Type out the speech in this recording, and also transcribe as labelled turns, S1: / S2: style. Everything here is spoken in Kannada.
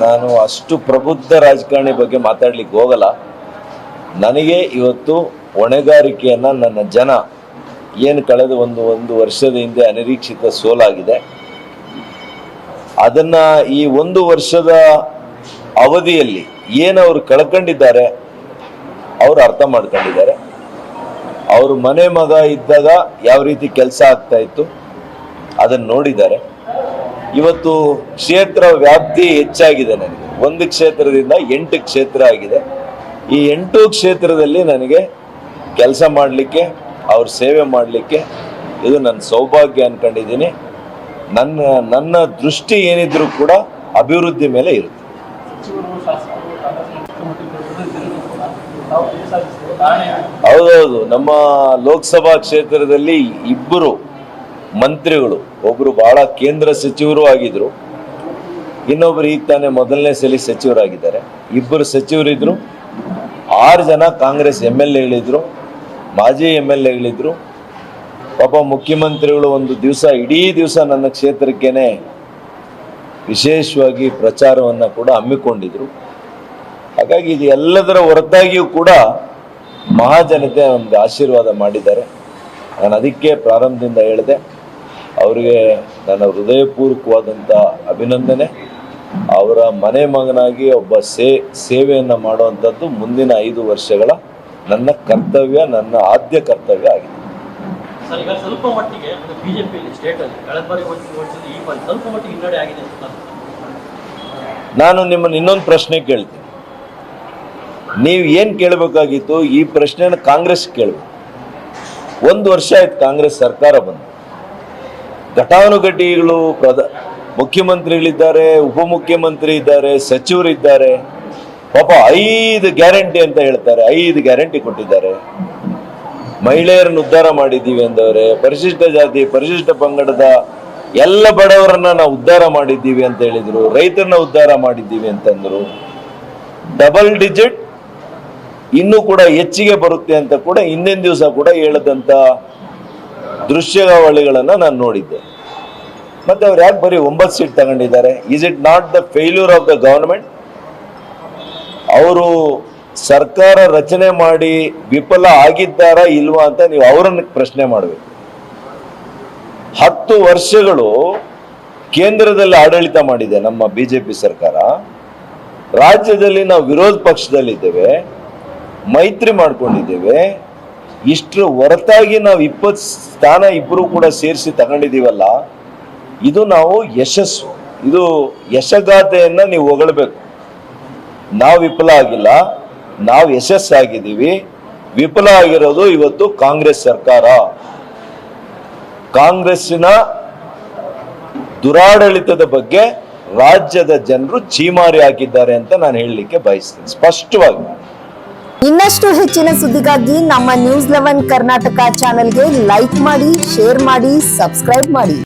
S1: ನಾನು ಅಷ್ಟು ಪ್ರಬುದ್ಧ ರಾಜಕಾರಣಿ ಬಗ್ಗೆ ಮಾತಾಡ್ಲಿಕ್ಕೆ ಹೋಗಲ್ಲ. ನನಗೆ ಇವತ್ತು ಹೊಣೆಗಾರಿಕೆಯನ್ನ ನನ್ನ ಜನ ಏನು ಕಳೆದ ಒಂದು ವರ್ಷದ ಹಿಂದೆ ಅನಿರೀಕ್ಷಿತ ಸೋಲಾಗಿದೆ, ಅದನ್ನ ಈ ಒಂದು ವರ್ಷದ ಅವಧಿಯಲ್ಲಿ ಏನು ಅವರು ಕಳ್ಕೊಂಡಿದ್ದಾರೆ ಅವರು ಅರ್ಥ ಮಾಡ್ಕೊಂಡಿದ್ದಾರೆ. ಅವರು ಮನೆ ಮಗ ಇದ್ದಾಗ ಯಾವ ರೀತಿ ಕೆಲಸ ಆಗ್ತಾ ಇತ್ತು ಅದನ್ನು ನೋಡಿದ್ದಾರೆ. ಇವತ್ತು ಕ್ಷೇತ್ರ ವ್ಯಾಪ್ತಿ ಹೆಚ್ಚಾಗಿದೆ. ನನಗೆ ಒಂದು ಕ್ಷೇತ್ರದಿಂದ 8 ಕ್ಷೇತ್ರ ಆಗಿದೆ. ಈ 8 ಕ್ಷೇತ್ರದಲ್ಲಿ ನನಗೆ ಕೆಲಸ ಮಾಡಲಿಕ್ಕೆ, ಅವ್ರ ಸೇವೆ ಮಾಡಲಿಕ್ಕೆ ಇದು ನನ್ನ ಸೌಭಾಗ್ಯ ಅನ್ಕೊಂಡಿದ್ದೀನಿ. ನನ್ನ ದೃಷ್ಟಿ ಏನಿದ್ರು ಕೂಡ ಅಭಿವೃದ್ಧಿ ಮೇಲೆ ಇರುತ್ತೆ. ಹೌದೌದು, ನಮ್ಮ ಲೋಕಸಭಾ ಕ್ಷೇತ್ರದಲ್ಲಿ 2 ಮಂತ್ರಿಗಳು, ಒಬ್ರು ಬಹಳ ಕೇಂದ್ರ ಸಚಿವರು ಆಗಿದ್ರು, ಇನ್ನೊಬ್ರು ಈಗ ತಾನೇ ಮೊದಲನೇ ಸಲ ಸಚಿವರಾಗಿದ್ದಾರೆ. 2 ಸಚಿವರಿದ್ರು, 6 ಜನ ಕಾಂಗ್ರೆಸ್ MLAಗಳಿದ್ರು, ಮಾಜಿ MLAಗಳಿದ್ರು. ಪಾಪ ಮುಖ್ಯಮಂತ್ರಿಗಳು ಒಂದು ದಿವಸ, ಇಡೀ ದಿವಸ ನನ್ನ ಕ್ಷೇತ್ರಕ್ಕೇನೆ ವಿಶೇಷವಾಗಿ ಪ್ರಚಾರವನ್ನು ಕೂಡ ಹಮ್ಮಿಕೊಂಡಿದ್ರು. ಹಾಗಾಗಿ ಇದು ಎಲ್ಲದರ ಹೊರತಾಗಿಯೂ ಕೂಡ ಮಹಾಜನತೆ ನಮ್ಗೆ ಆಶೀರ್ವಾದ ಮಾಡಿದ್ದಾರೆ. ನಾನು ಅದಕ್ಕೆ ಪ್ರಾರಂಭದಿಂದ ಹೇಳಿದೆ, ಅವರಿಗೆ ನನ್ನ ಹೃದಯಪೂರ್ವಕವಾದಂಥ ಅಭಿನಂದನೆ. ಅವರ ಮನೆ ಮಗನಾಗಿ ಒಬ್ಬ ಸೇವೆಯನ್ನು ಮಾಡುವಂಥದ್ದು ಮುಂದಿನ 5 ವರ್ಷಗಳ ನನ್ನ ಕರ್ತವ್ಯ, ನನ್ನ ಆದ್ಯ ಕರ್ತವ್ಯ ಆಗಿದೆ.
S2: ಸ್ವಲ್ಪ ಮಟ್ಟಿಗೆ ಬಿಜೆಪಿಯಲ್ಲಿ ಸ್ಟೇಟ್ ಅಲ್ಲಿ ಕಳೆದ ಬಾರಿ ಈ ಬಾರಿ ಸ್ವಲ್ಪ ಮಟ್ಟಿಗೆ ಹಿನ್ನಡೆ ಆಗಿದೆ ಅಂತ
S1: ನಾನು ನಿಮ್ಮನ್ನು ಇನ್ನೊಂದು ಪ್ರಶ್ನೆ ಕೇಳ್ತೀನಿ. ನೀವು ಏನು ಕೇಳಬೇಕಾಗಿತ್ತು, ಈ ಪ್ರಶ್ನೆನ ಕಾಂಗ್ರೆಸ್ ಕೇಳಬೇಕು. 1 ವರ್ಷ ಆಯ್ತು ಕಾಂಗ್ರೆಸ್ ಸರ್ಕಾರ ಬಂದು, ಘಟಾನುಘಟಿಗಳು ಮುಖ್ಯಮಂತ್ರಿಗಳಿದ್ದಾರೆ, ಉಪಮುಖ್ಯಮಂತ್ರಿ ಇದ್ದಾರೆ, ಸಚಿವರಿದ್ದಾರೆ. ಪಾಪ 5 ಗ್ಯಾರಂಟಿ ಅಂತ ಹೇಳ್ತಾರೆ, 5 ಗ್ಯಾರಂಟಿ ಕೊಟ್ಟಿದ್ದಾರೆ. ಮಹಿಳೆಯರನ್ನು ಉದ್ಧಾರ ಮಾಡಿದ್ದೀವಿ ಅಂದವ್ರೆ, ಪರಿಶಿಷ್ಟ ಜಾತಿ ಪರಿಶಿಷ್ಟ ಪಂಗಡದ ಎಲ್ಲ ಬಡವರನ್ನ ನಾವು ಉದ್ಧಾರ ಮಾಡಿದ್ದೀವಿ ಅಂತ ಹೇಳಿದ್ರು, ರೈತರನ್ನ ಉದ್ಧಾರ ಮಾಡಿದ್ದೀವಿ ಅಂತಂದ್ರು. ಡಬಲ್ ಡಿಜಿಟ್ ಇನ್ನೂ ಕೂಡ ಹೆಚ್ಚಿಗೆ ಬರುತ್ತೆ ಅಂತ ಕೂಡ ಹಿಂದಿನ ದಿವಸ ಕೂಡ ಹೇಳದಂತ ದೃಶ್ಯಾವಳಿಗಳನ್ನ ನಾನು ನೋಡಿದ್ದೆ. ಮತ್ತೆ ಅವ್ರು ಯಾಕೆ ಬರೀ 9 ಸೀಟ್ ತಗೊಂಡಿದ್ದಾರೆ? Is it not the failure of the government? ಅವರು ಸರ್ಕಾರ ರಚನೆ ಮಾಡಿ ವಿಫಲ ಆಗಿದ್ದಾರಾ ಇಲ್ವಾ ಅಂತ ನೀವು ಅವರನ್ನು ಪ್ರಶ್ನೆ ಮಾಡಬೇಕು. 10 ವರ್ಷಗಳು ಕೇಂದ್ರದಲ್ಲಿ ಆಡಳಿತ ಮಾಡಿದೆ ನಮ್ಮ ಬಿಜೆಪಿ ಸರ್ಕಾರ. ರಾಜ್ಯದಲ್ಲಿ ನಾವು ವಿರೋಧ ಪಕ್ಷದಲ್ಲಿದ್ದೇವೆ, ಮೈತ್ರಿ ಮಾಡ್ಕೊಂಡಿದ್ದೇವೆ. ಇಷ್ಟರ ಹೊರತಾಗಿ ನಾವು 20 ಸ್ಥಾನ ಇಬ್ಬರು ಕೂಡ ಸೇರಿಸಿ ತಗೊಂಡಿದ್ದೀವಲ್ಲ, ಇದು ನಾವು ಯಶಸ್ಸು, ಇದು ಯಶಗಾಥೆಯನ್ನ ನೀವು ಹೊಗಳಬೇಕು. ನಾವು ವಿಫಲ ಆಗಿಲ್ಲ, ನಾವು ಯಶಸ್ಸಾಗಿದ್ದೀವಿ. ವಿಫಲ ಆಗಿರೋದು ಇವತ್ತು ಕಾಂಗ್ರೆಸ್ ಸರ್ಕಾರ. ಕಾಂಗ್ರೆಸ್ಸಿನ ದುರಾಡಳಿತದ ಬಗ್ಗೆ ರಾಜ್ಯದ ಜನರು ಚೀಮಾರಿ ಹಾಕಿದ್ದಾರೆ ಅಂತ ನಾನು ಹೇಳಲಿಕ್ಕೆ ಬಯಸ್ತೀನಿ ಸ್ಪಷ್ಟವಾಗಿ.
S3: ಇನ್ನಷ್ಟು ಹೆಚ್ಚಿನ ಸುದ್ದಿಗಾಗಿ ನಮ್ಮ ನ್ಯೂಸ್ 11 ಕರ್ನಾಟಕ ಚಾನೆಲ್ಗೆ ಲೈಕ್ ಮಾಡಿ, ಶೇರ್ ಮಾಡಿ, ಸಬ್ಸ್ಕ್ರೈಬ್ ಮಾಡಿ.